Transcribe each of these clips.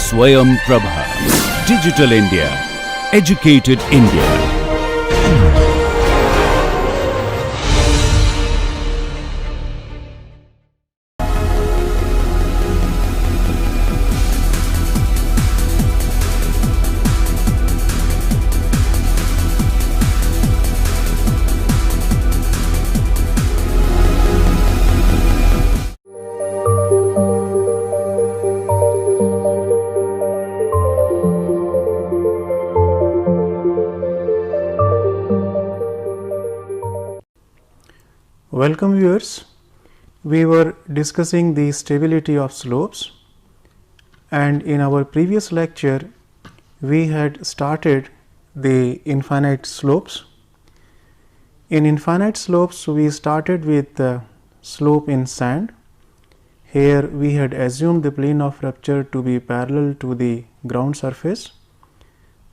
Swayam Prabha. Digital India. Educated India. Welcome viewers, we were discussing the stability of slopes, and in our previous lecture we had started the infinite slopes. In infinite slopes we started with the slope in sand. Here we had assumed the plane of rupture to be parallel to the ground surface,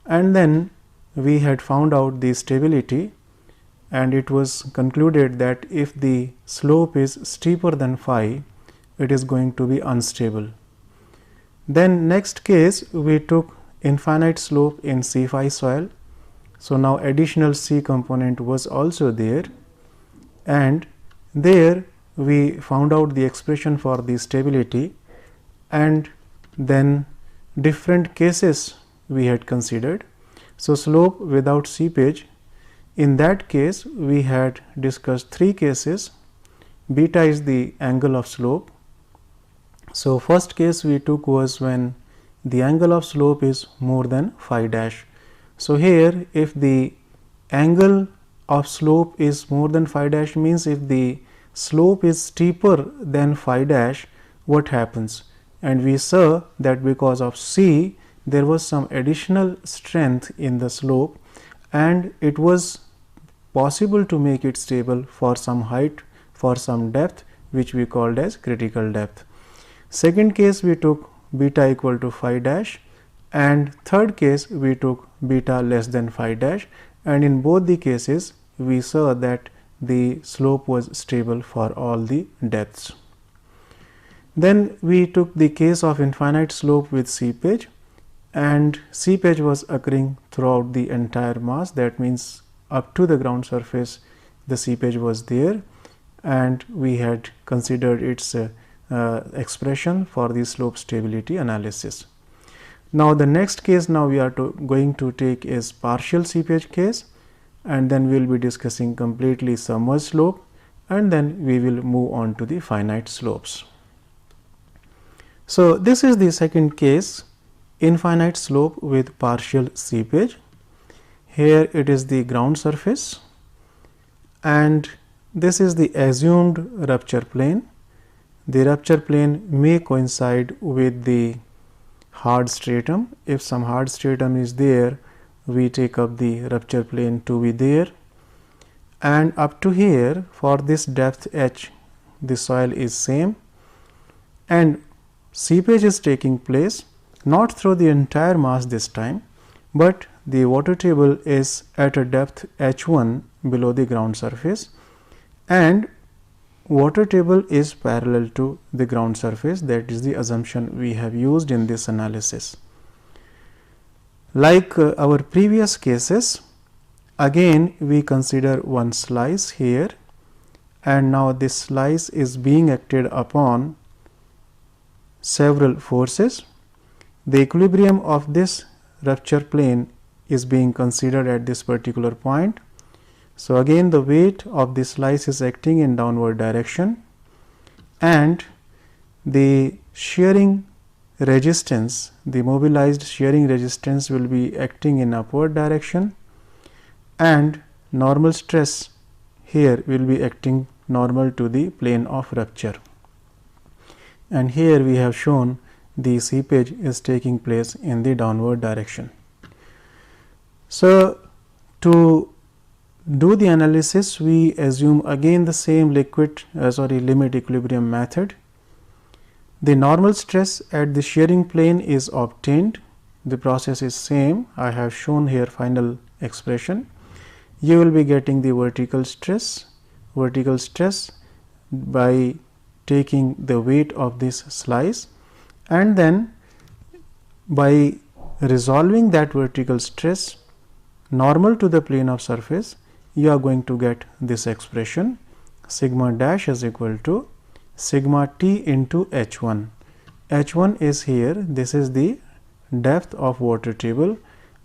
and then we had found out the stability, and it was concluded that if the slope is steeper than phi, it is going to be unstable. Then next case we took infinite slope in C phi soil. So now additional C component was also there, and there we found out the expression for the stability, and then different cases we had considered. So slope without seepage, in that case we had discussed three cases. Beta is the angle of slope. So first case we took was when the angle of slope is more than phi dash. So here if the angle of slope is more than phi dash, means if the slope is steeper than phi dash, what happens? And we saw that because of C there was some additional strength in the slope, and it was possible to make it stable for some height, for some depth, which we called as critical depth. Second case we took beta equal to phi dash, and third case we took beta less than phi dash, and in both the cases we saw that the slope was stable for all the depths. Then we took the case of infinite slope with seepage, and seepage was occurring throughout the entire mass. That means up to the ground surface the seepage was there, and we had considered its expression for the slope stability analysis. Now the next case now we are going to take is partial seepage case, and then we will be discussing completely submerged slope, and then we will move on to the finite slopes. So this is the second case, infinite slope with partial seepage. Here it is the ground surface, and this is the assumed rupture plane. The rupture plane may coincide with the hard stratum. If some hard stratum is there, we take up the rupture plane to be there, and up to here for this depth h the soil is same, and seepage is taking place not through the entire mass this time, but the water table is at a depth h1 below the ground surface, and water table is parallel to the ground surface. That is the assumption we have used in this analysis. Like our previous cases, again we consider one slice here, and now this slice is being acted upon several forces. The equilibrium of this rupture plane is being considered at this particular point. So again the weight of the slice is acting in downward direction, and the shearing resistance, the mobilized shearing resistance will be acting in upward direction, and normal stress here will be acting normal to the plane of rupture. And here we have shown the seepage is taking place in the downward direction. So to do the analysis, we assume again the same limit equilibrium method. The normal stress at the shearing plane is obtained. The process is same. I have shown here final expression. You will be getting the vertical stress by taking the weight of this slice, and then by resolving that vertical stress normal to the plane of surface, you are going to get this expression sigma dash is equal to sigma t into h1. h1 is here, this is the depth of water table,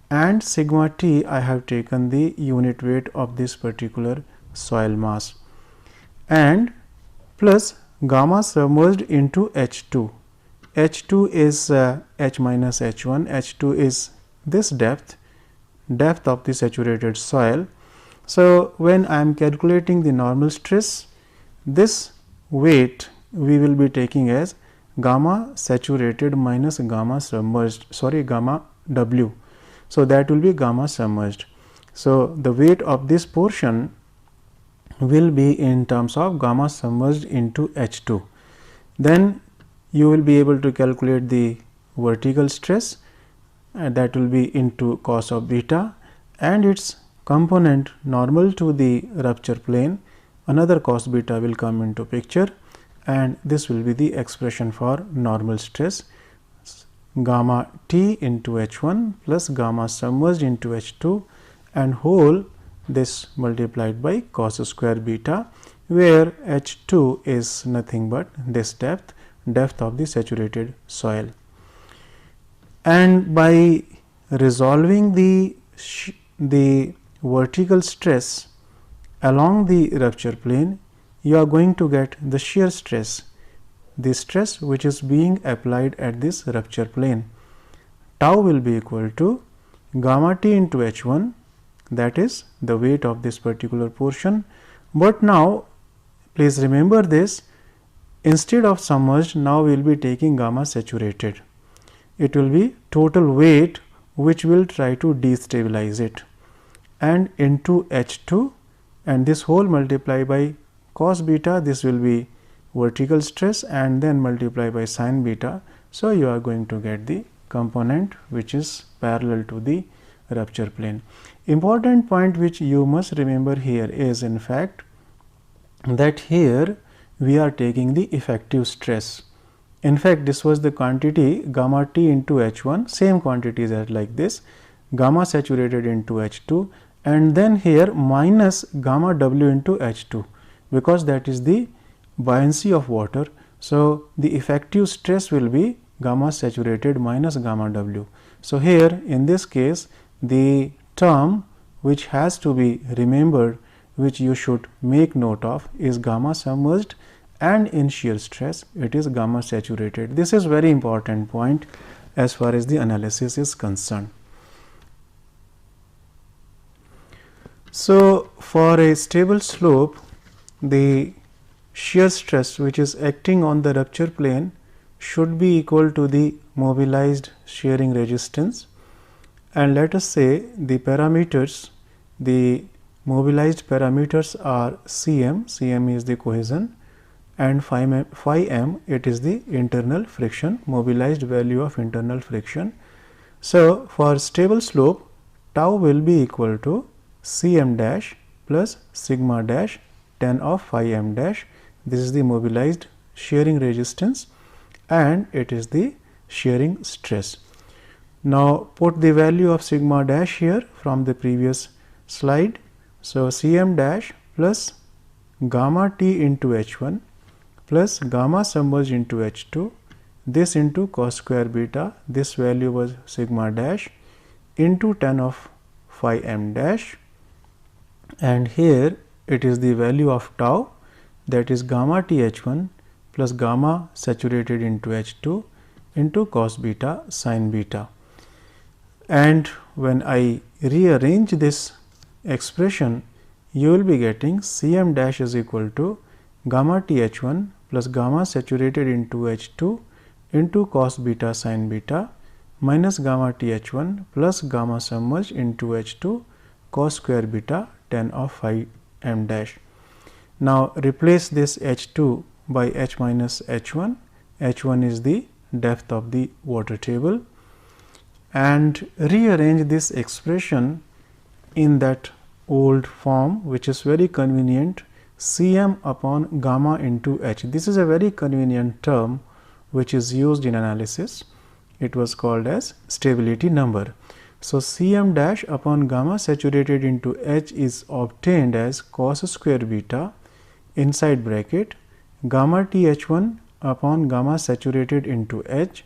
and sigma t I have taken the unit weight of this particular soil mass, and plus gamma submerged into H2. H2 is H minus H1. H2 is this depth of the saturated soil. So, when I am calculating the normal stress, this weight we will be taking as gamma saturated minus gamma submerged, gamma W. So, that will be gamma submerged. So, the weight of this portion will be in terms of gamma submerged into H2. Then you will be able to calculate the vertical stress, and that will be into cos of beta, and its component normal to the rupture plane, another cos beta will come into picture, and this will be the expression for normal stress gamma t into H1 plus gamma submerged into H2 and whole this multiplied by cos square beta, where H2 is nothing but this depth of the saturated soil. And by resolving the vertical stress along the rupture plane, you are going to get the shear stress, the stress which is being applied at this rupture plane. Tau will be equal to gamma t into H1, that is the weight of this particular portion. But now please remember this, instead of submerged, now we will be taking gamma saturated. It will be total weight which will try to destabilize it, and into H2, and this whole multiply by cos beta, this will be vertical stress, and then multiply by sin beta. So, you are going to get the component which is parallel to the rupture plane. Important point which you must remember here is in fact that here we are taking the effective stress. In fact, this was the quantity gamma t into H1, same quantities as like this, gamma saturated into H2, and then here minus gamma W into H2, because that is the buoyancy of water. So, the effective stress will be gamma saturated minus gamma W. So, here in this case the term which has to be remembered, which you should make note of, is gamma submerged, and in shear stress it is gamma saturated. This is very important point as far as the analysis is concerned. So, for a stable slope, the shear stress which is acting on the rupture plane should be equal to the mobilized shearing resistance, and let us say the parameters, the mobilized parameters are Cm, Cm is the cohesion, and phi m it is the internal friction, mobilized value of internal friction. So, for stable slope, tau will be equal to Cm dash plus sigma dash tan of phi m dash. This is the mobilized shearing resistance, and it is the shearing stress. Now, put the value of sigma dash here from the previous slide. So, Cm dash plus gamma t into H1 plus gamma submerged into H2, this into cos square beta, this value was sigma dash into tan of phi m dash, and here it is the value of tau, that is gamma t H1 plus gamma saturated into H2 into cos beta sin beta. And when I rearrange this expression, you will be getting Cm dash is equal to gamma t H1 plus gamma saturated into H2 into cos beta sin beta minus gamma t H1 plus gamma submerged into H2 cos square beta tan of phi m dash. Now, replace this H2 by H minus H1. H1 is the depth of the water table, and rearrange this expression in that old form, which is very convenient, Cm upon gamma into H. This is a very convenient term which is used in analysis. it was called as stability number. So, Cm dash upon gamma saturated into H is obtained as cos square beta inside bracket gamma T H1 upon gamma saturated into H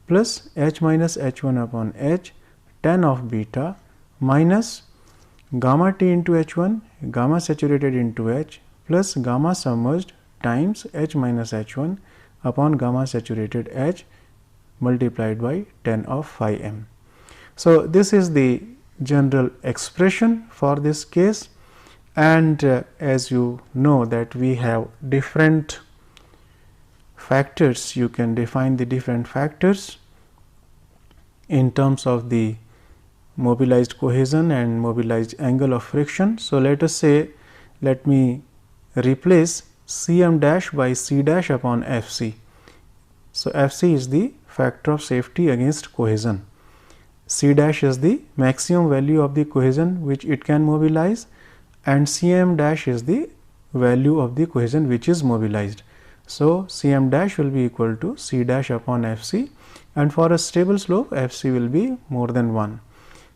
plus H minus H1 upon H tan of beta minus gamma T into H1 gamma saturated into H plus gamma submerged times H minus H1 upon gamma saturated H multiplied by tan of phi m. So, this is the general expression for this case, and as you know that we have different factors, you can define the different factors in terms of the mobilized cohesion and mobilized angle of friction. So, let us say, let me replace Cm dash by C dash upon Fc. So, Fc is the factor of safety against cohesion, C dash is the maximum value of the cohesion which it can mobilize, and Cm dash is the value of the cohesion which is mobilized. So, Cm dash will be equal to C dash upon Fc, and for a stable slope Fc will be more than 1.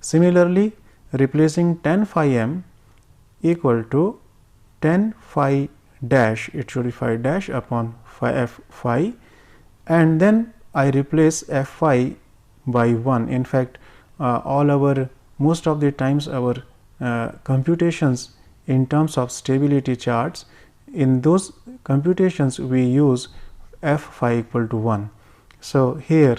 Similarly, replacing tan phi m equal to tan phi dash, it should be phi dash upon phi f phi, and then I replace f phi by 1. In fact, most of the times our computations in terms of stability charts, in those computations we use f phi equal to 1. So, here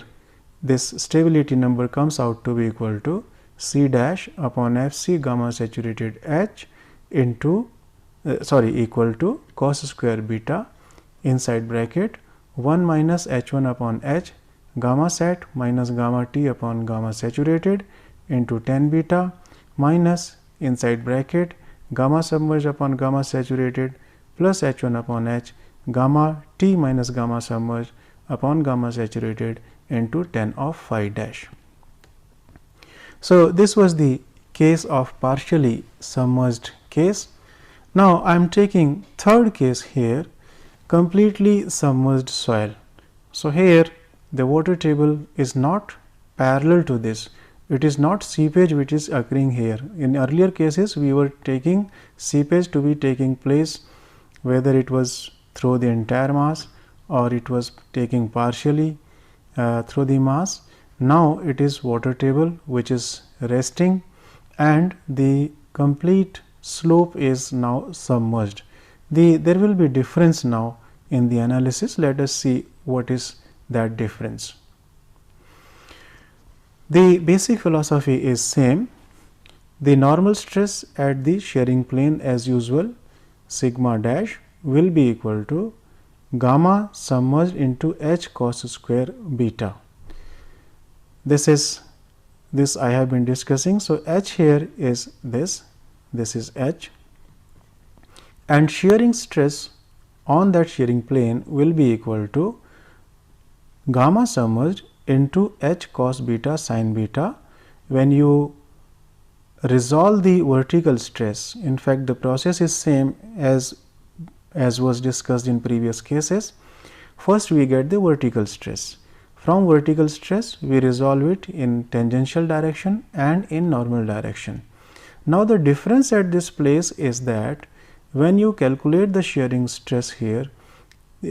this stability number comes out to be equal to C dash upon F c gamma saturated H into equal to cos square beta inside bracket 1 minus H1 upon H gamma sat minus gamma T upon gamma saturated into tan beta minus inside bracket gamma submerged upon gamma saturated plus H1 upon H gamma T minus gamma submerged upon gamma saturated into tan of phi dash. So, this was the case of partially submerged case. Now, I am taking third case here, completely submerged soil. So, here the water table is not parallel to this, it is not seepage which is occurring here. In earlier cases we were taking seepage to be taking place whether it was through the entire mass or it was taking partially through the mass. Now, it is water table which is resting and the complete slope is now submerged. There will be difference now in the analysis. Let us see what is that difference. The basic philosophy is same. The normal stress at the shearing plane as usual sigma dash will be equal to gamma submerged into H cos square beta. This I have been discussing. So, H here is this is H, and shearing stress on that shearing plane will be equal to gamma submerged into H cos beta sin beta. When you resolve the vertical stress, in fact the process is same as was discussed in previous cases. First we get the vertical stress. From vertical stress we resolve it in tangential direction and in normal direction. Now, the difference at this place is that when you calculate the shearing stress here,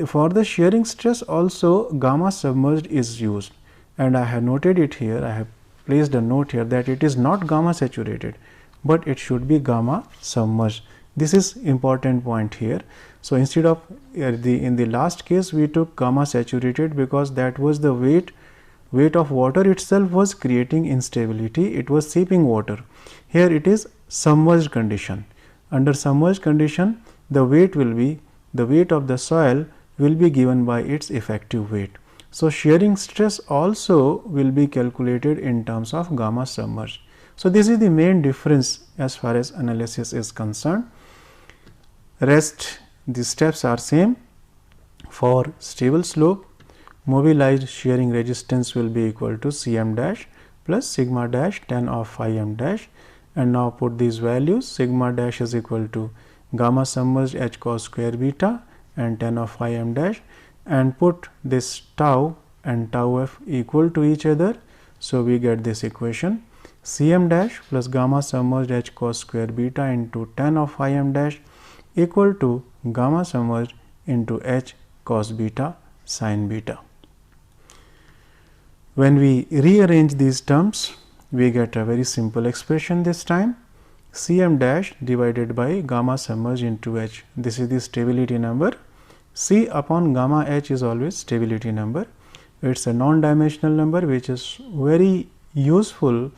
for the shearing stress also gamma submerged is used, and I have noted it here, I have placed a note here that it is not gamma saturated, but it should be gamma submerged. This is important point here. So, instead of in the last case we took gamma saturated because that was the weight of water itself was creating instability, it was seeping water. Here it is submerged condition. Under submerged condition the weight of the soil will be given by its effective weight. So, shearing stress also will be calculated in terms of gamma submerged. So, this is the main difference as far as analysis is concerned. Rest the steps are same. For stable slope, mobilized shearing resistance will be equal to Cm dash plus sigma dash tan of phi m dash, and now put these values. Sigma dash is equal to gamma submerged H cos square beta and tan of phi m dash, and put this tau and tau f equal to each other. So, we get this equation Cm dash plus gamma submerged h cos square beta into tan of phi m dash equal to gamma submerged into h cos beta sin beta. When we rearrange these terms, we get a very simple expression this time. Cm dash divided by gamma submerged into h. This is the stability number. C upon gamma h is always stability number. It is a non-dimensional number which is very useful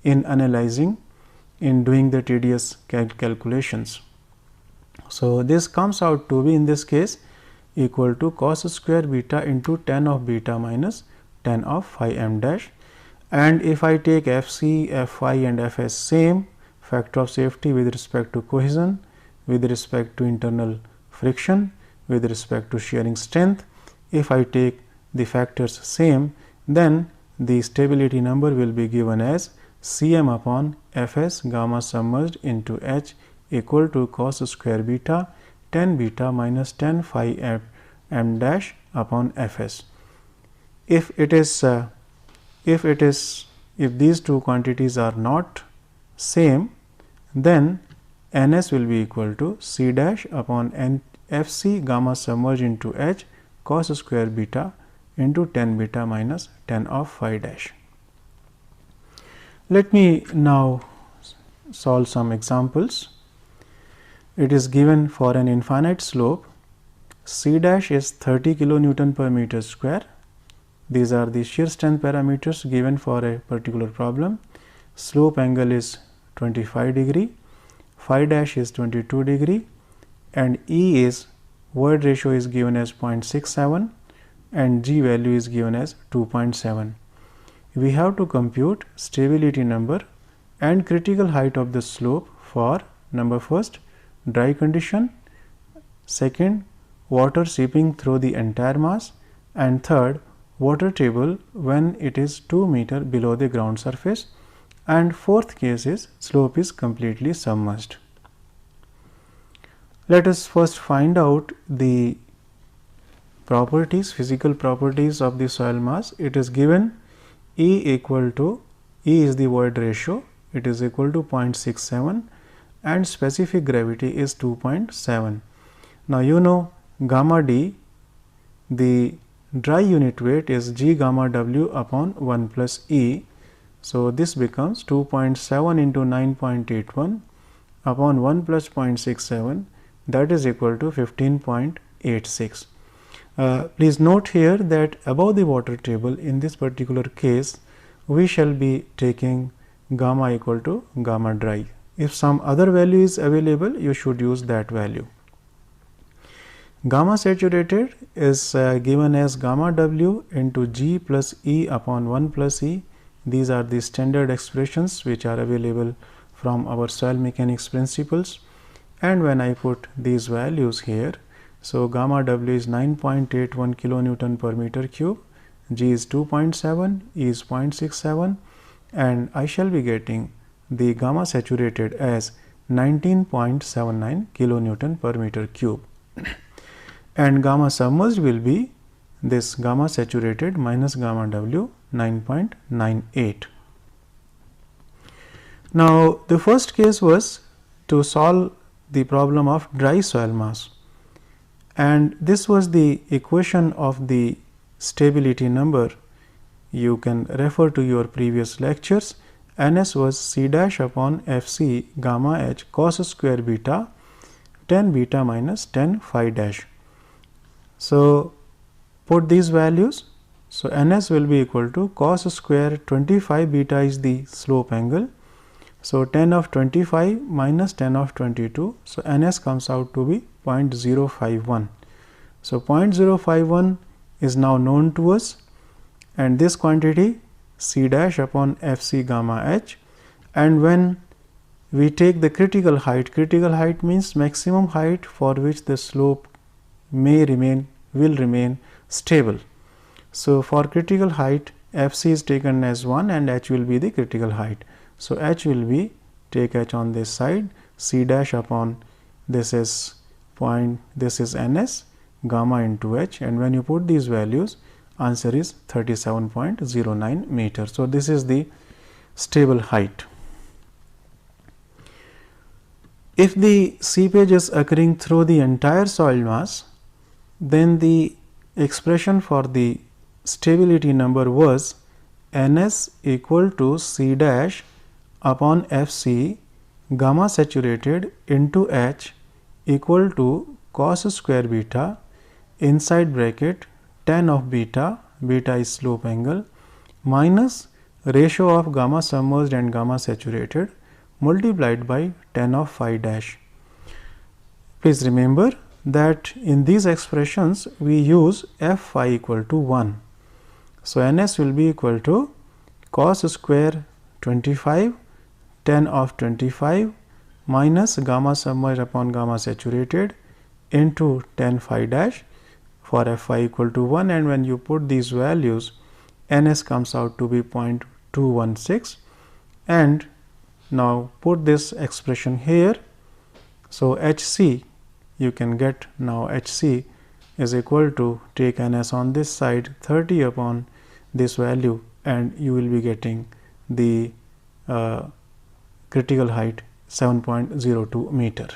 in analyzing, in doing the tedious calculations. So, this comes out to be in this case equal to cos square beta into tan of beta minus tan of phi m dash, and if I take Fc, Fy and Fs same, factor of safety with respect to cohesion, with respect to internal friction, with respect to shearing strength, if I take the factors same, then the stability number will be given as Cm upon Fs gamma submerged into h equal to cos square beta tan beta minus tan phi m dash upon Fs. If these two quantities are not same, then Ns will be equal to C dash upon Fc gamma submerged into h cos square beta into tan beta minus tan of phi dash. Let me now solve some examples. It is given for an infinite slope. C dash is 30 kilonewton per meter square. These are the shear strength parameters given for a particular problem. Slope angle is 25 degree, phi dash is 22 degree, and E is void ratio is given as 0.67 and G value is given as 2.7. We have to compute stability number and critical height of the slope for number first dry condition, second water seeping through the entire mass, and third water table when it is 2 meter below the ground surface, and fourth case is slope is completely submerged. Let us first find out the properties, physical properties of the soil mass. It is given E equal to, E is the void ratio, it is equal to 0.67 and specific gravity is 2.7. Now, you know gamma d, the dry unit weight is g gamma w upon 1 plus E. So, this becomes 2.7 into 9.81 upon 1 plus 0.67, that is equal to 15.86. Please note here that above the water table in this particular case we shall be taking gamma equal to gamma dry. If some other value is available, you should use that value. Gamma saturated is given as gamma w into g plus E upon 1 plus E. These are the standard expressions which are available from our soil mechanics principles, and when I put these values here, so gamma w is 9.81 kilonewton per meter cube, g is 2.7, E is 0.67, and I shall be getting the gamma saturated as 19.79 kilonewton per meter cube. And gamma submerged will be this gamma saturated minus gamma w 9.98. Now, the first case was to solve the problem of dry soil mass, and this was the equation of the stability number. You can refer to your previous lectures. Ns was C dash upon Fc gamma h cos square beta tan beta minus tan phi dash. So, put these values. So, Ns will be equal to cos square 25 beta is the slope angle. So, tan of 25 minus tan of 22. So, Ns comes out to be 0.051. So, 0.051 is now known to us, and this quantity C dash upon Fc gamma h, and when we take the critical height means maximum height for which the slope will remain stable. So, for critical height Fc is taken as 1 and h will be the critical height. So, h will be, take h on this side, C dash upon this is Ns gamma into h, and when you put these values answer is 37.09 meter. So, this is the stable height. If the seepage is occurring through the entire soil mass, then the expression for the stability number was Ns equal to C dash upon Fc gamma saturated into H equal to cos square beta inside bracket tan of beta, beta is slope angle, minus ratio of gamma submerged and gamma saturated multiplied by tan of phi dash. Please remember that in these expressions we use f phi equal to 1. So, Ns will be equal to cos square 25 tan of 25 minus gamma submerged upon gamma saturated into tan phi dash for f phi equal to 1, and when you put these values, Ns comes out to be 0.216, and now put this expression here. So, Hc you can get now Hc is equal to, take Ns on this side 30 upon this value, and you will be getting the critical height 7.02 meter.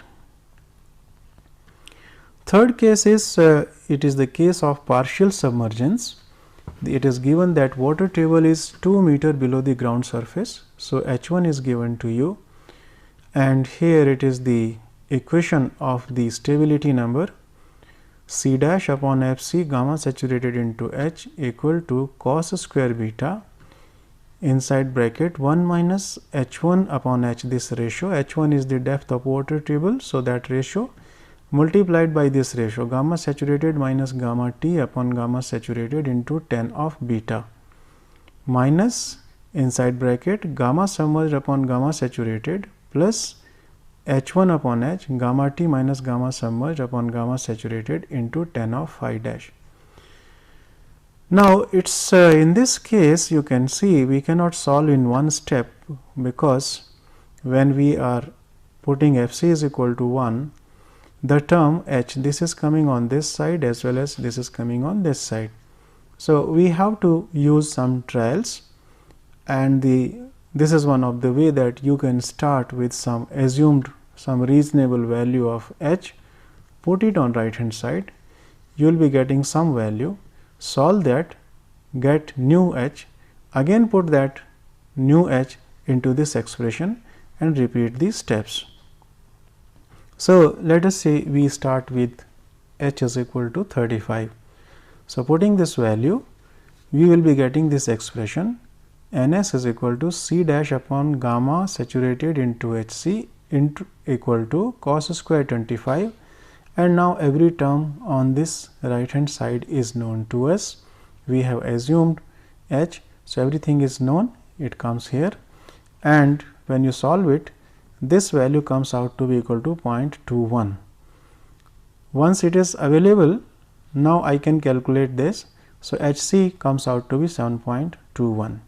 Third case is it is the case of partial submergence. It is given that water table is 2 meter below the ground surface. So, H1 is given to you, and here it is the equation of the stability number C dash upon Fc gamma saturated into H equal to cos square beta inside bracket 1 minus H1 upon H, this ratio. H1 is the depth of water table. So, that ratio multiplied by this ratio gamma saturated minus gamma T upon gamma saturated into tan of beta minus inside bracket gamma submerged upon gamma saturated plus H1 upon H gamma T minus gamma submerged upon gamma saturated into tan of phi dash. Now, it is in this case you can see we cannot solve in one step, because when we are putting Fc is equal to 1, the term H, this is coming on this side as well as this is coming on this side. So, we have to use some trials, and this is one of the way that you can start with some assumed some reasonable value of H, put it on right hand side, you will be getting some value, solve that, get new H, again put that new H into this expression and repeat these steps. So, let us say we start with H is equal to 35. So, putting this value, we will be getting this expression Ns is equal to C dash upon gamma saturated into Hc into equal to cos square 25, and now every term on this right hand side is known to us. We have assumed H. So, everything is known, it comes here, and when you solve it, this value comes out to be equal to 0.21. Once it is available, now I can calculate this. So, Hc comes out to be 7.21.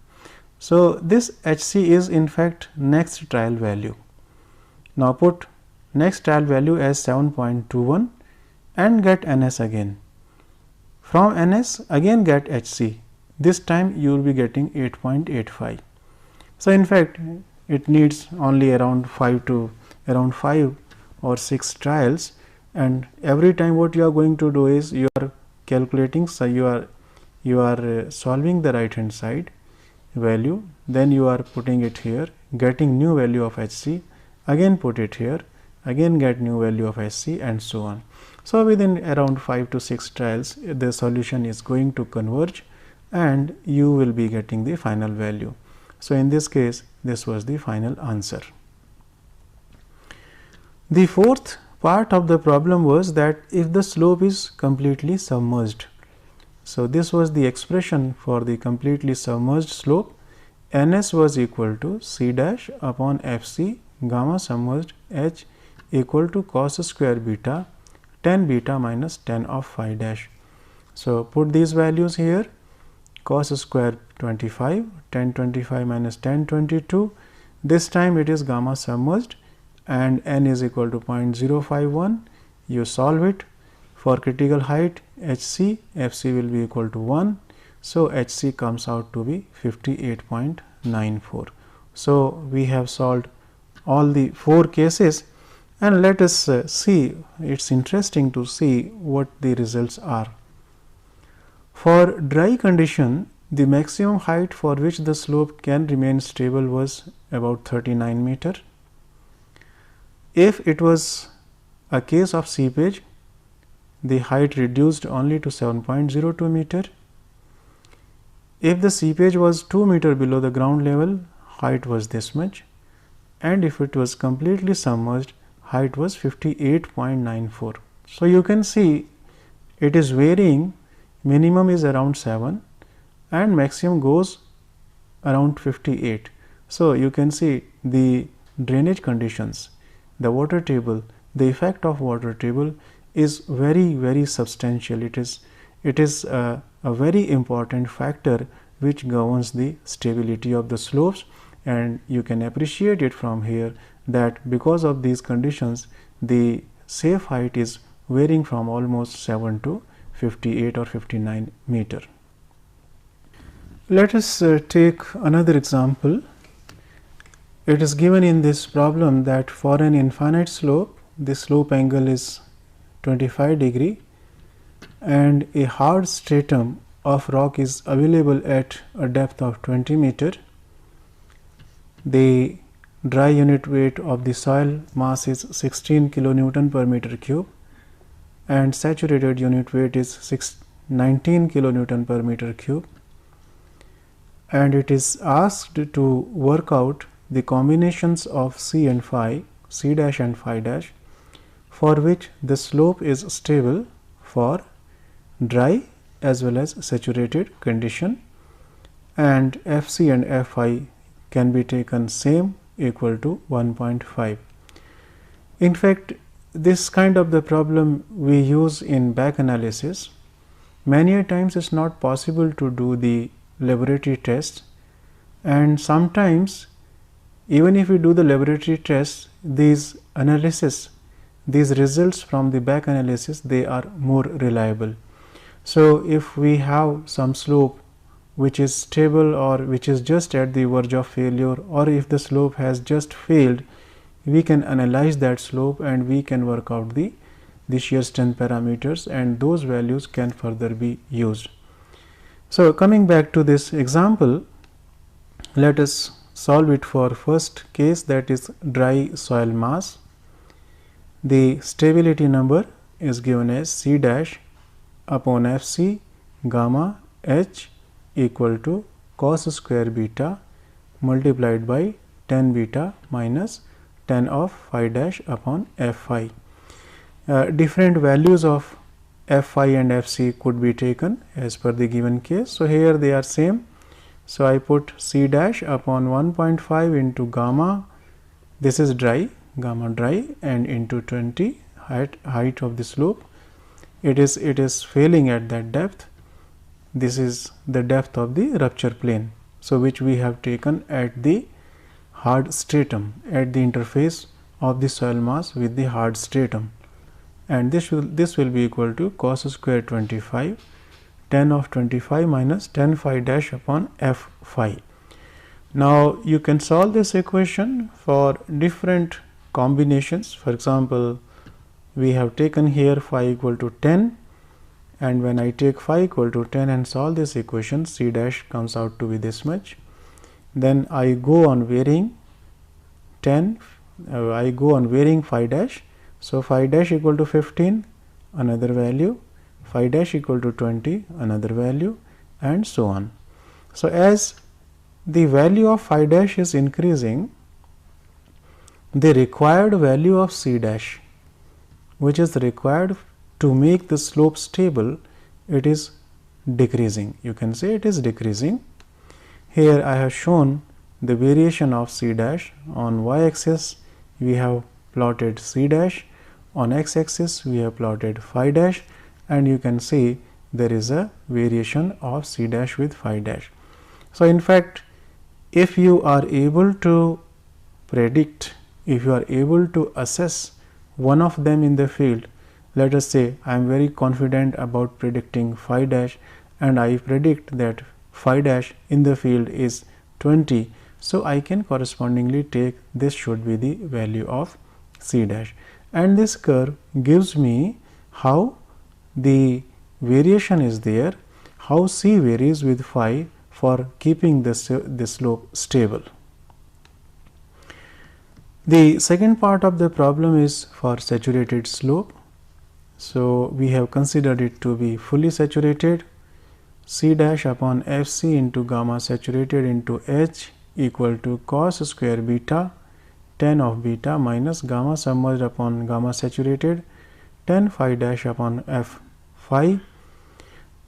So, this Hc is in fact next trial value. Now, put next trial value as 7.21 and get Ns again. From Ns again get Hc, this time you will be getting 8.85. So, in fact, it needs only around 5 or 6 trials, and every time what you are going to do is you are calculating. So, you are solving the right hand side value, then you are putting it here, getting new value of Hc, again put it here, again get new value of Hc, and so on. So, within around 5 to 6 trials the solution is going to converge and you will be getting the final value. So, in this case this was the final answer. The fourth part of the problem was that if the slope is completely submerged. So, this was the expression for the completely submerged slope. Ns was equal to C dash upon Fc gamma submerged H equal to cos square beta tan beta minus tan of phi dash. So, put these values here, cos square 25, tan 25 minus tan 22, this time it is gamma submerged and n is equal to 0.051, you solve it. For critical height Hc, Fc will be equal to 1, So, HC comes out to be 58.94. So, we have solved all the 4 cases, and let us see, it is interesting to see what the results are. For dry condition, the maximum height for which the slope can remain stable was about 39 meter. If it was a case of seepage, the height reduced only to 7.02 meter. If the seepage was 2 meter below the ground level, height was this much, and if it was completely submerged, height was 58.94. So, you can see it is varying, minimum is around 7 and maximum goes around 58. So, you can see the drainage conditions, the water table, the effect of water table is very substantial. It is a very important factor which governs the stability of the slopes, and you can appreciate it from here that because of these conditions the safe height is varying from almost 7 to 58 or 59 meter. Let us take another example. It is given in this problem that for an infinite slope, the slope angle is 25 degree and a hard stratum of rock is available at a depth of 20 meter. The dry unit weight of the soil mass is 16 kilonewton per meter cube and saturated unit weight is 19 kilonewton per meter cube, and it is asked to work out the combinations of C and phi, C dash and phi dash, for which the slope is stable for dry as well as saturated condition, and Fc and Fi can be taken same equal to 1.5. In fact, this kind of the problem we use in back analysis. Many a times it is not possible to do the laboratory tests, and sometimes even if we do the laboratory tests, these analysis, these results from the back analysis, they are more reliable. So, if we have some slope which is stable or which is just at the verge of failure, or if the slope has just failed, we can analyze that slope and we can work out the shear strength parameters, and those values can further be used. So, coming back to this example, let us solve it for first case, that is dry soil mass. The stability number is given as C dash upon Fc gamma h equal to cos square beta multiplied by tan beta minus tan of phi dash upon f phi. Different values of f phi and f c could be taken as per the given case. So, here they are same. So, I put C dash upon 1.5 into gamma, this is dry, gamma dry, and into 20 height of the slope. It is failing at that depth. This is the depth of the rupture plane. So, which we have taken at the hard stratum, at the interface of the soil mass with the hard stratum, and this will be equal to cos square 25 tan of 25 minus tan phi dash upon f phi. Now, you can solve this equation for different combinations. For example, we have taken here phi equal to 10, and when I take phi equal to 10 and solve this equation, C dash comes out to be this much. Then I go on varying 10, I go on varying phi dash. So, phi dash equal to 15, another value, phi dash equal to 20, another value, and so on. So, as the value of phi dash is increasing, the required value of C dash, which is required to make the slope stable, it is decreasing. You can say it is decreasing. Here I have shown the variation of C dash. On y axis we have plotted C dash, on x axis we have plotted phi dash, and you can see there is a variation of C dash with phi dash. So, in fact, if you are able to predict, if you are able to assess one of them in the field, let us say I am very confident about predicting phi dash and I predict that phi dash in the field is 20. So, I can correspondingly take this should be the value of C dash, and this curve gives me how the variation is there, how C varies with phi for keeping the slope stable. The second part of the problem is for saturated slope. So, we have considered it to be fully saturated. C dash upon F c into gamma saturated into H equal to cos square beta tan of beta minus gamma submerged upon gamma saturated tan phi dash upon F phi.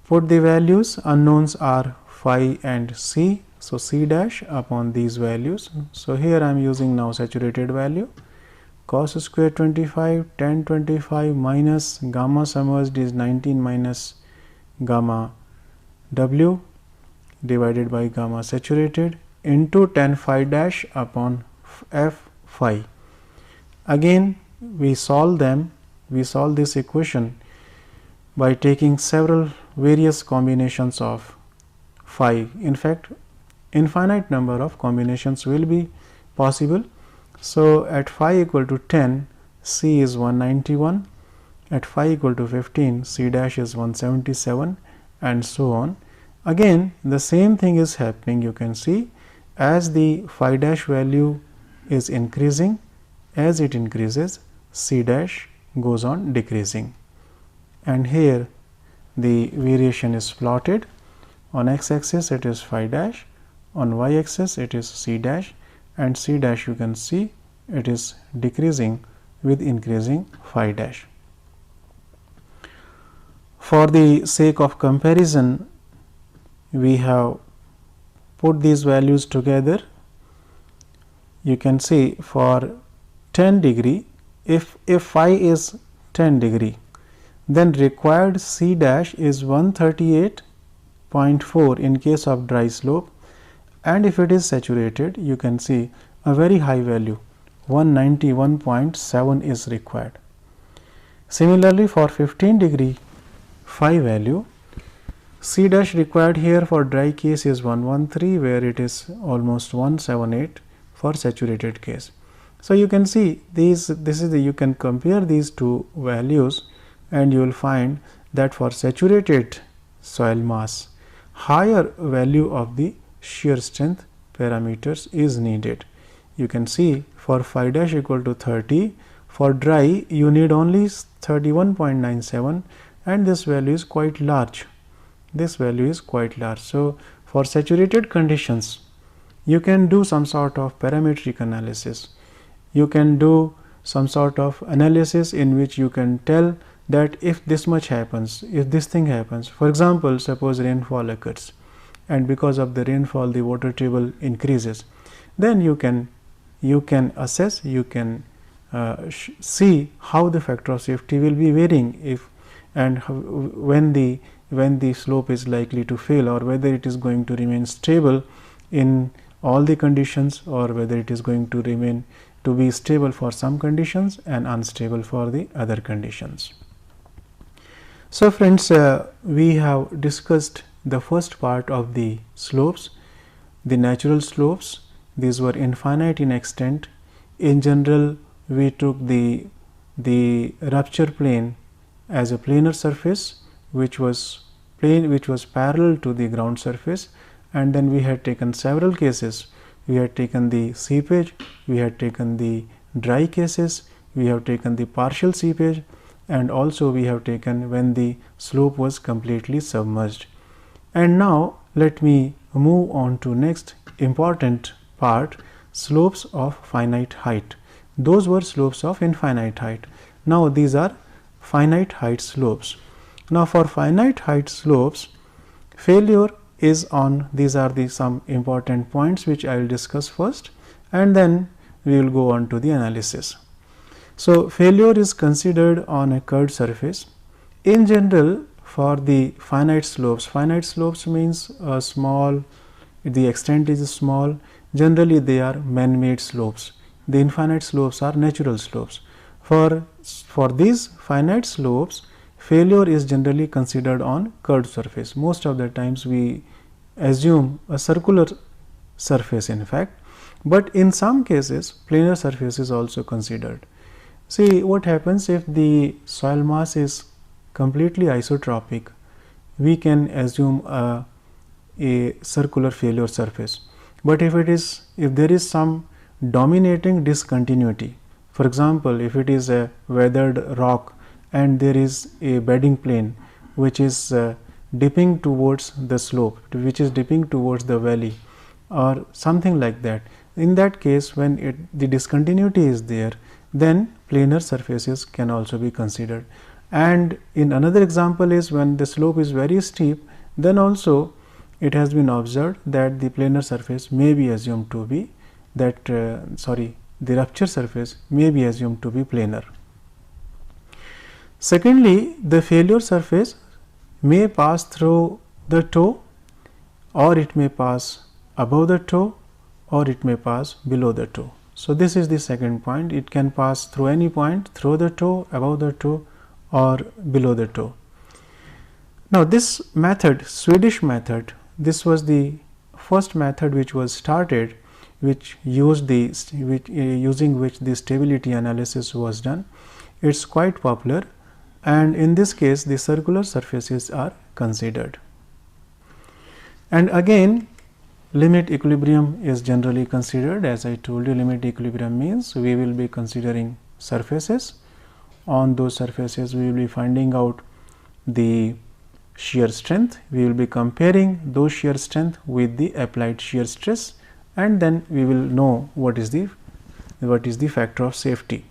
Put the values, unknowns are phi and C. So, C dash upon these values. So, here I am using now saturated value cos square 25 tan 25 minus gamma submerged is 19 minus gamma W divided by gamma saturated into tan phi dash upon F phi. Again we solve this equation by taking several various combinations of phi. In fact, infinite number of combinations will be possible. So, at phi equal to 10, C is 191, at phi equal to 15, C dash is 177, and so on. Again the same thing is happening. You can see as the phi dash value is increasing, as it increases C dash goes on decreasing, and here the variation is plotted. On x axis it is phi dash, on y axis it is C dash, and C dash you can see it is decreasing with increasing phi dash. For the sake of comparison, we have put these values together. You can see for 10 degree, if phi is 10 degree, then required C dash is 138.4 in case of dry slope, and if it is saturated, you can see a very high value 191.7 is required. Similarly, for 15 degree phi value, C dash required here for dry case is 113, where it is almost 178 for saturated case. So, you can see you can compare these two values, and you will find that for saturated soil mass, higher value of the shear strength parameters is needed. You can see for phi dash equal to 30, for dry you need only 31.97, and this value is quite large. So, for saturated conditions, you can do some sort of parametric analysis. You can do some sort of analysis in which you can tell that if this much happens, if this thing happens, for example, suppose rainfall occurs, and because of the rainfall the water table increases, then you can assess, you can see how the factor of safety will be varying if and when the slope is likely to fail, or whether it is going to remain stable in all the conditions, or whether it is going to remain to be stable for some conditions and unstable for the other conditions. So, friends, we have discussed the first part of the slopes, the natural slopes. These were infinite in extent. In general, we took the rupture plane as a planar surface which was parallel to the ground surface, and then we had taken several cases. We had taken the seepage, we had taken the dry cases, we have taken the partial seepage, and also we have taken when the slope was completely submerged. And now let me move on to next important part, slopes of finite height. Those were slopes of infinite height. Now these are finite height slopes. Now for finite height slopes, failure is on, these are the some important points which I will discuss first, and then we will go on to the analysis. So failure is considered on a curved surface. In general, for the finite slopes means small, the extent is small, generally they are man-made slopes. The infinite slopes are natural slopes. For these finite slopes, failure is generally considered on curved surface. Most of the times we assume a circular surface in fact, but in some cases planar surface is also considered. See what happens if the soil mass is completely isotropic, we can assume a circular failure surface. But if there is some dominating discontinuity, for example, if it is a weathered rock and there is a bedding plane which is dipping towards the slope, which is dipping towards the valley or something like that, in that case when the discontinuity is there, then planar surfaces can also be considered. And in another example is when the slope is very steep, then also it has been observed that the planar surface may be assumed to be the rupture surface may be assumed to be planar. Secondly, the failure surface may pass through the toe, or it may pass above the toe, or it may pass below the toe. So, this is the second point. It can pass through any point, through the toe, above the toe, or below the toe. Now, this method, Swedish method, this was the first method which was started, which used using which the stability analysis was done. It is quite popular, and in this case the circular surfaces are considered. And again, limit equilibrium is generally considered. As I told you, limit equilibrium means we will be considering surfaces. On those surfaces we will be finding out the shear strength, we will be comparing those shear strength with the applied shear stress, and then we will know what is the factor of safety.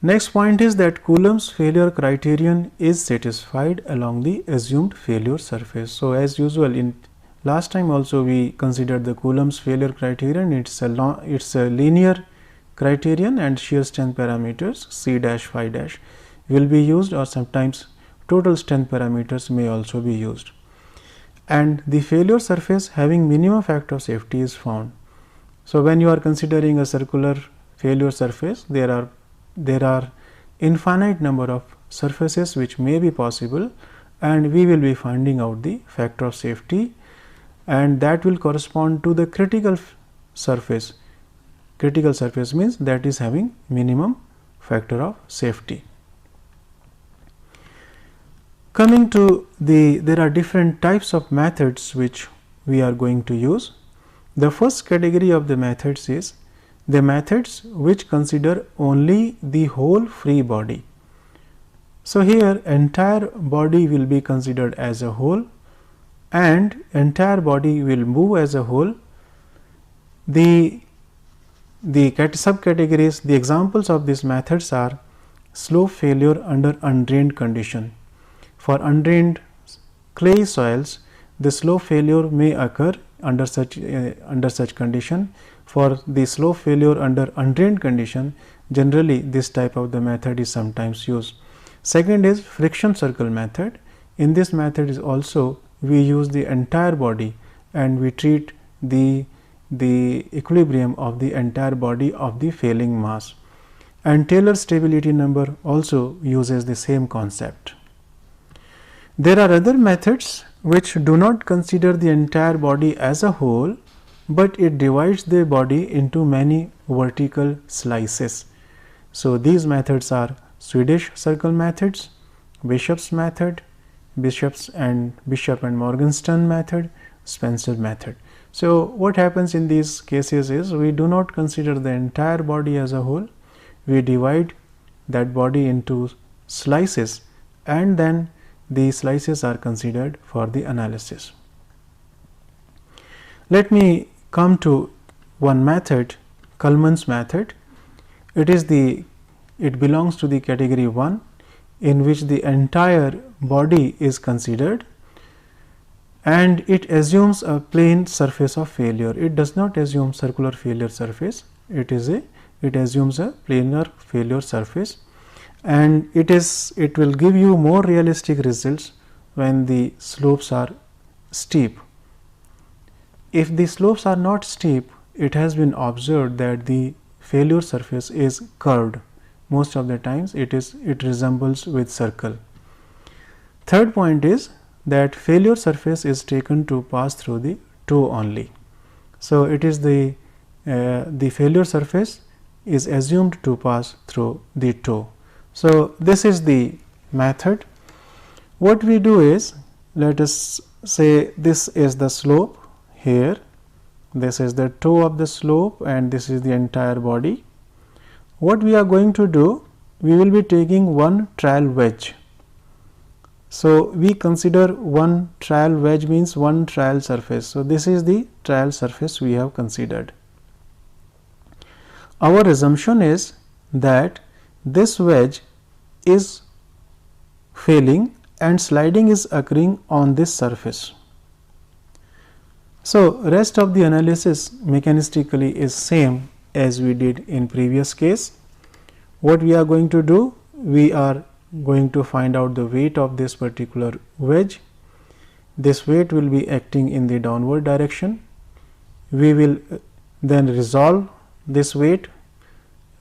Next point is that Coulomb's failure criterion is satisfied along the assumed failure surface. So, as usual, in last time also we considered the Coulomb's failure criterion. It's a linear criterion, and shear strength parameters C dash phi dash will be used, or sometimes total strength parameters may also be used. And the failure surface having minimum factor of safety is found. So, when you are considering a circular failure surface, there are infinite number of surfaces which may be possible, and we will be finding out the factor of safety, and that will correspond to the critical surface. Critical surface means that is having minimum factor of safety. Coming to there are different types of methods which we are going to use. The first category of the methods is the methods which consider only the whole free body. So, here entire body will be considered as a whole, and entire body will move as a whole. The subcategories, the examples of these methods are slope failure under undrained condition. For undrained clay soils, the slope failure may occur under such condition. For the slope failure under undrained condition, generally this type of the method is sometimes used. Second is friction circle method. In this method is also we use the entire body, and we treat the equilibrium of the entire body of the failing mass. And Taylor stability number also uses the same concept. There are other methods which do not consider the entire body as a whole, but it divides the body into many vertical slices. So, these methods are Swedish circle methods, Bishop's method, Bishop and Morgenstern method, Spencer method. So, what happens in these cases is we do not consider the entire body as a whole, we divide that body into slices, and then the slices are considered for the analysis. Let me come to one method, Kuhlmann's method. It belongs to the category 1, in which the entire body is considered, and it assumes a plane surface of failure. It does not assume circular failure surface, it assumes a planar failure surface, and it will give you more realistic results when the slopes are steep. If the slopes are not steep, it has been observed that the failure surface is curved. most of the times it resembles with circle. Third point is that failure surface is taken to pass through the toe only. So, it is the failure surface is assumed to pass through the toe. So, this is the method. What we do is, let us say this is the slope here, this is the toe of the slope, and this is the entire body. What we are going to do, we will be taking one trial wedge. So, we consider one trial wedge means one trial surface. So, this is the trial surface we have considered. Our assumption is that this wedge is failing and sliding is occurring on this surface. So, rest of the analysis mechanistically is same as we did in previous case. What we are going to do? We are going to find out the weight of this particular wedge. This weight will be acting in the downward direction. We will then resolve this weight.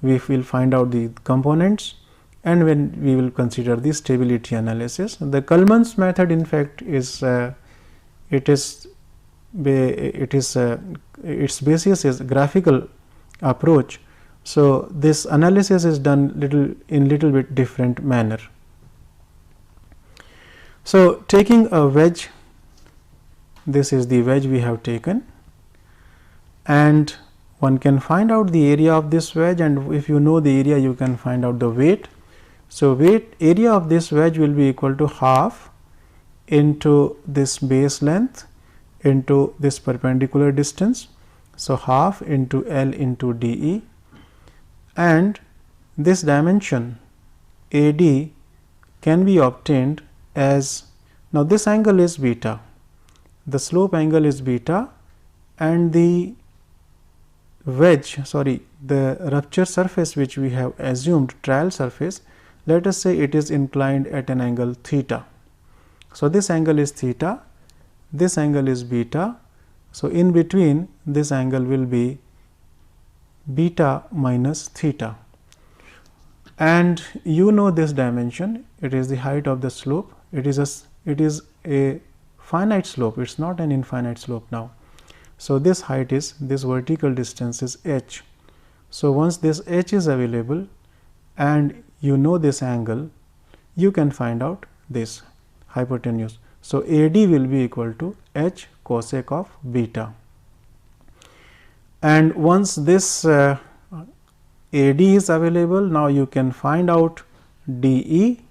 We will find out the components, and when we will consider the stability analysis. The Kalman's method in fact is its basis is graphical approach. So, this analysis is done little bit different manner. So, taking a wedge, this is the wedge we have taken, and one can find out the area of this wedge, and if you know the area you can find out the weight. So, area of this wedge will be equal to half into this base length into this perpendicular distance. So, half into L into dE, and this dimension AD can be obtained as, now this angle is beta, the slope angle is beta, and the the rupture surface which we have assumed trial surface, let us say it is inclined at an angle theta. So, this angle is theta, this angle is beta. So, in between this angle will be beta minus theta, and you know this dimension, it is the height of the slope. It is a finite slope, it is not an infinite slope now. So, this height is, this vertical distance is h. So, once this h is available and you know this angle, you can find out this hypotenuse. So, AD will be equal to h cosec of beta, and once this AD is available, now you can find out DE.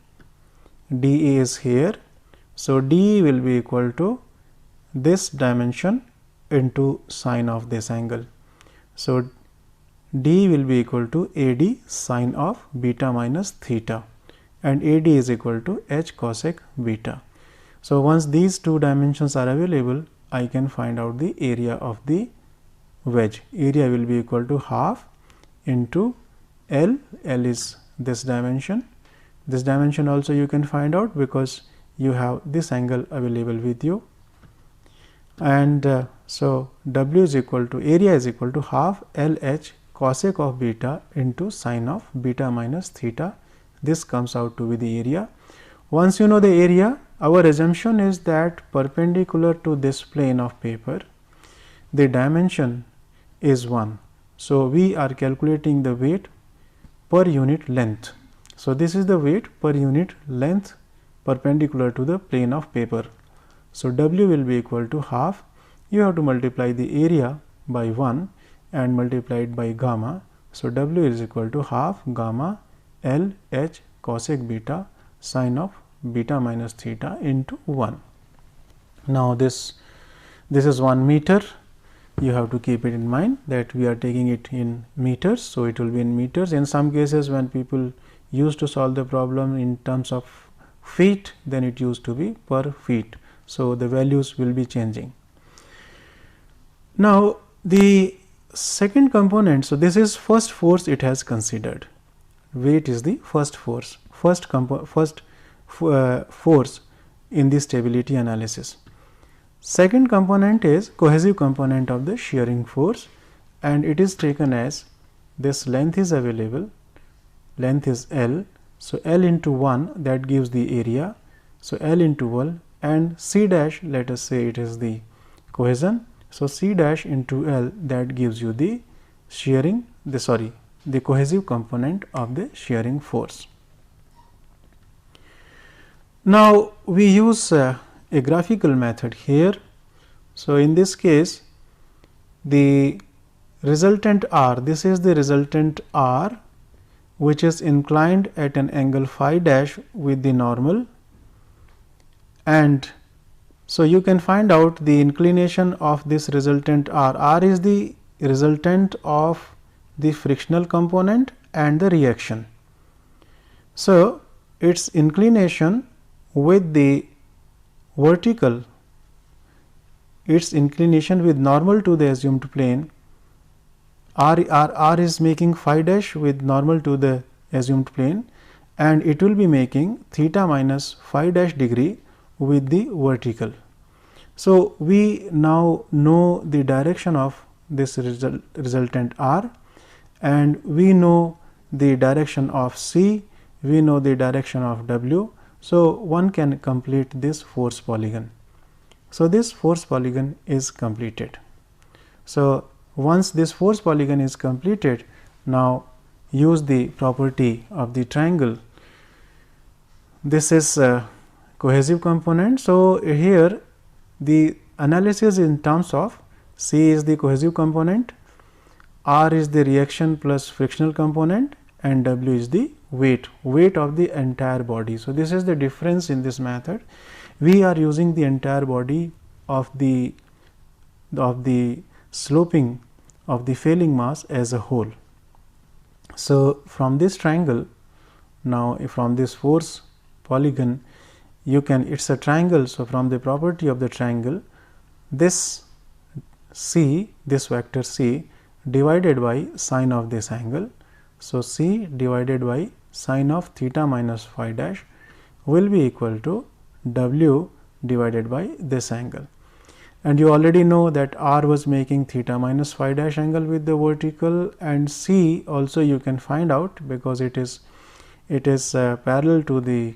DE is here. So, DE will be equal to this dimension into sine of this angle. So, D will be equal to AD sine of beta minus theta, and AD is equal to h cosec beta. So, once these two dimensions are available, I can find out the area of the wedge. Area will be equal to half into L. L is this dimension. This dimension also you can find out because you have this angle available with you, and so W is equal to, area is equal to half L h cosec of beta into sine of beta minus theta. This comes out to be the area. Once you know the area, our assumption is that perpendicular to this plane of paper, the dimension is 1. So, we are calculating the weight per unit length. So, this is the weight per unit length perpendicular to the plane of paper. So, W will be equal to half, you have to multiply the area by 1 and multiply it by gamma. So, W is equal to half gamma L h cosec beta sine of beta minus theta into 1. Now, this is 1 meter. You have to keep it in mind that we are taking it in meters. So, it will be in meters. In some cases when people used to solve the problem in terms of feet, then it used to be per feet. So, the values will be changing. Now, the second component, so this is first force it has considered. Weight is the first force, force in the stability analysis. Second component is cohesive component of the shearing force, and it is taken as this length is available. length is L. So, L into 1 that gives the area. So, L into L, and C dash, let us say it is the cohesion. So, C dash into L that gives you the shearing, the cohesive component of the shearing force. Now, we use a graphical method here. So, in this case the resultant R, this is the resultant R which is inclined at an angle phi dash with the normal, and so you can find out the inclination of this resultant R. R is the resultant of the frictional component and the reaction. So, its inclination with the vertical, its inclination with normal to the assumed plane, R is making phi dash with normal to the assumed plane, and it will be making theta minus phi dash degree with the vertical. So, we now know the direction of this resultant R, and we know the direction of C, we know the direction of W. So, one can complete this force polygon. So, this force polygon is completed. So, once this force polygon is completed, now use the property of the triangle. This is a cohesive component. So, here the analysis in terms of C is the cohesive component, R is the reaction plus frictional component, and W is the weight of the entire body. So, this is the difference in this method. We are using the entire body of the sloping of the failing mass as a whole. So, from this triangle, now from this force polygon, you can, it is a triangle. So, from the property of the triangle, this C, this vector C divided by sine of this angle. So, C divided by sine of theta minus phi dash will be equal to W divided by this angle. And you already know that R was making theta minus phi dash angle with the vertical, and C also you can find out because it is parallel to the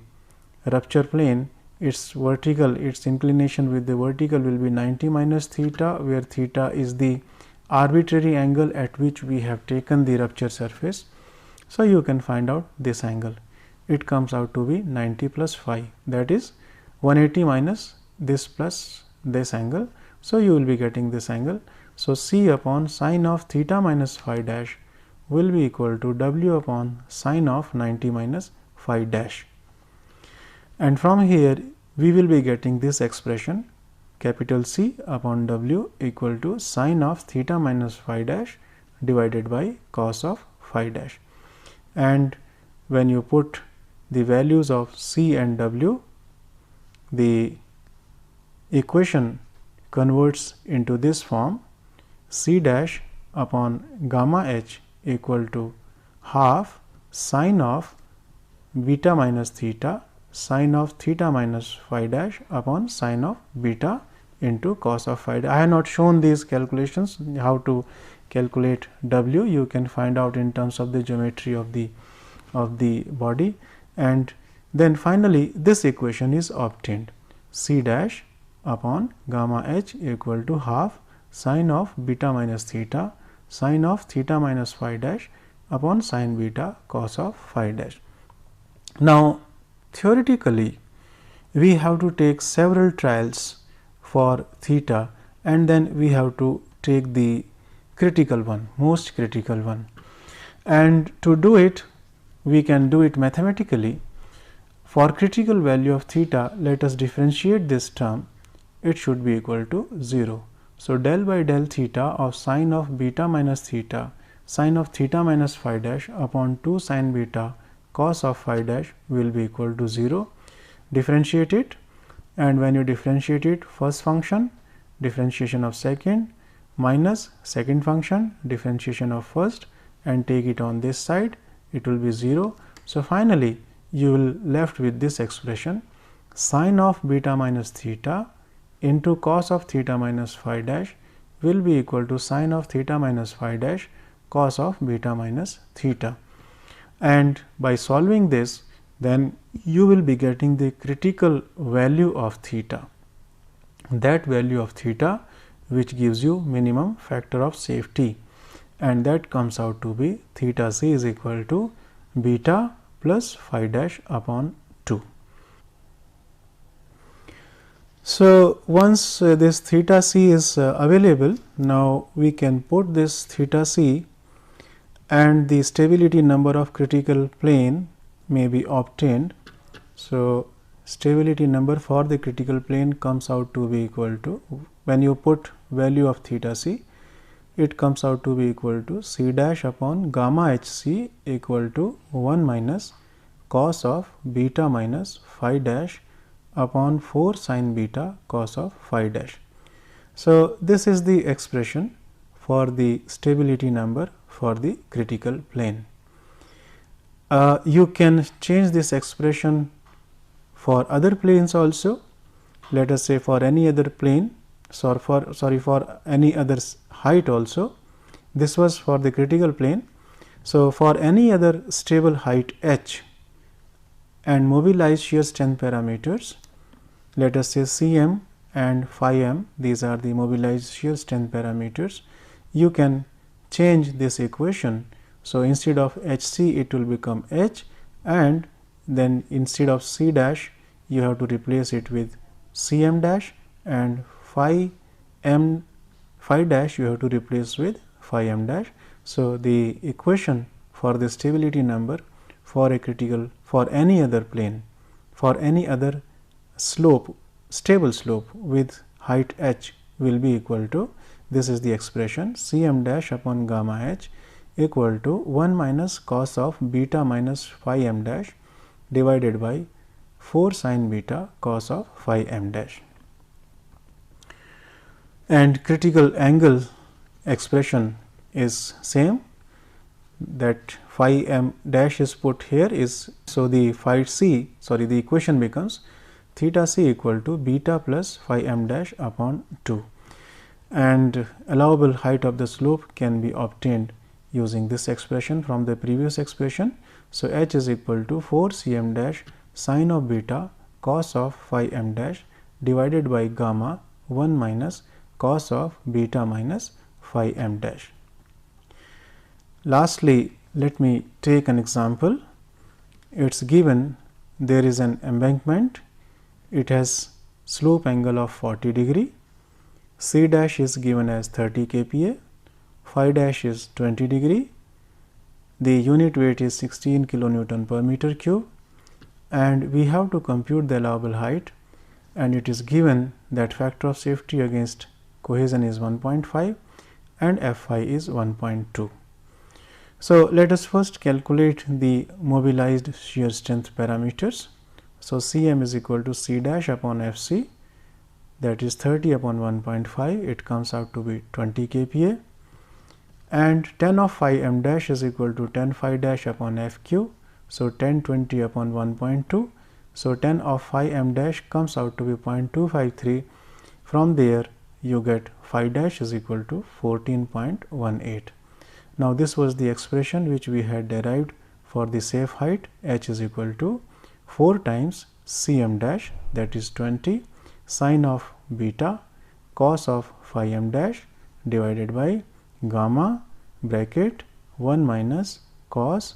rupture plane. Its vertical, its inclination with the vertical will be 90 minus theta, where theta is the arbitrary angle at which we have taken the rupture surface. So, you can find out this angle. It comes out to be 90 plus phi, that is 180 minus this plus this angle. So, you will be getting this angle. So, C upon sine of theta minus phi dash will be equal to W upon sine of 90 minus phi dash. And from here we will be getting this expression, capital C upon W equal to sine of theta minus phi dash divided by cos of phi dash. And when you put the values of C and W, the equation converts into this form: C dash upon gamma h equal to half sine of beta minus theta, sine of theta minus phi dash upon sine of beta into cos of phi dash. I have not shown these calculations, how to calculate W. You can find out in terms of the geometry of the body, and then finally this equation is obtained: C dash upon gamma h equal to half sine of beta minus theta, sine of theta minus phi dash upon sine beta cos of phi dash. Now, theoretically we have to take several trials for theta, and then we have to take the critical one, most critical one, and to do it we can do it mathematically. For critical value of theta, let us differentiate this term. It should be equal to 0. So, del by del theta of sine of beta minus theta, sine of theta minus phi dash upon 2 sine beta cos of phi dash will be equal to 0. Differentiate it, and when you differentiate it, first function differentiation of second minus second function differentiation of first, and take it on this side, it will be 0. So, finally, you will left with this expression: sine of beta minus theta into cos of theta minus phi dash will be equal to sine of theta minus phi dash cos of beta minus theta. and by solving this, then you will be getting the critical value of theta, that value of theta which gives you minimum factor of safety, and that comes out to be theta c is equal to beta plus phi dash upon 2. So, once this theta c is available, now we can put this theta c and the stability number of critical plane may be obtained. So, stability number for the critical plane comes out to be equal to, when you put value of theta c, it comes out to be equal to c dash upon gamma h c equal to 1 minus cos of beta minus phi dash upon 4 sin beta cos of phi dash. So, this is the expression for the stability number for the critical plane. You can change this expression for other planes also. Let us say for any other plane, for any other height also. This was for the critical plane. So, for any other stable height h and mobilized shear strength parameters, let us say Cm and phi m, these are the mobilized shear strength parameters. You can change this equation. So, instead of Hc it will become H, and then instead of C dash you have to replace it with Cm dash, and phi dash you have to replace with phi m dash. So, the equation for the stability number for a critical, for any other plane, for any other slope, stable slope with height h will be equal to, this is the expression Cm dash upon gamma h equal to 1 minus cos of beta minus phi m dash divided by 4 sin beta cos of phi m dash. And critical angle expression is same, that phi m dash is put here is, so the the equation becomes theta c equal to beta plus phi m dash upon 2, and allowable height of the slope can be obtained using this expression from the previous expression. So, h is equal to 4 Cm dash sin of beta cos of phi m dash divided by gamma 1 minus cos of beta minus phi m dash. Lastly, let me take an example. It is given there is an embankment, it has slope angle of 40 degree, C dash is given as 30 kPa, phi dash is 20 degree, the unit weight is 16 kilonewton per meter cube, and we have to compute the allowable height, and it is given that factor of safety against cohesion is 1.5 and Fy is 1.2. So, let us first calculate the mobilized shear strength parameters. So, Cm is equal to C dash upon Fc, that is 30 upon 1.5, it comes out to be 20 kPa, and 10 of phi m dash is equal to 10 phi dash upon Fq. So, 10 20 upon 1.2. So, 10 of phi m dash comes out to be 0.253. From there you get phi dash is equal to 14.18. Now, this was the expression which we had derived for the safe height, h is equal to 4 times Cm dash, that is 20 sin of beta cos of phi m dash divided by gamma bracket 1 minus cos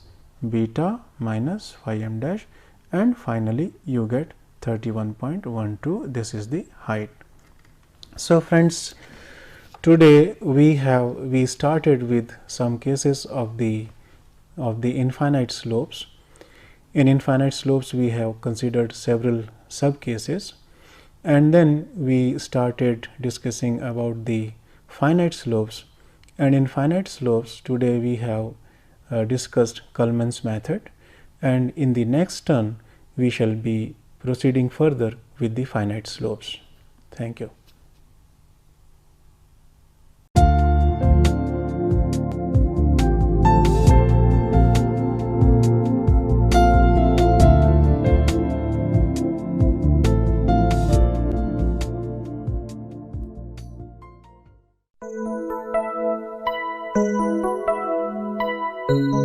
beta minus phi m dash, and finally you get 31.12. This is the height. So, friends, today we started with some cases of the infinite slopes. In infinite slopes we have considered several sub cases, and then we started discussing about the finite slopes, and in finite slopes today we have discussed Kalman's method, and in the next turn we shall be proceeding further with the finite slopes. Thank you. Thank you.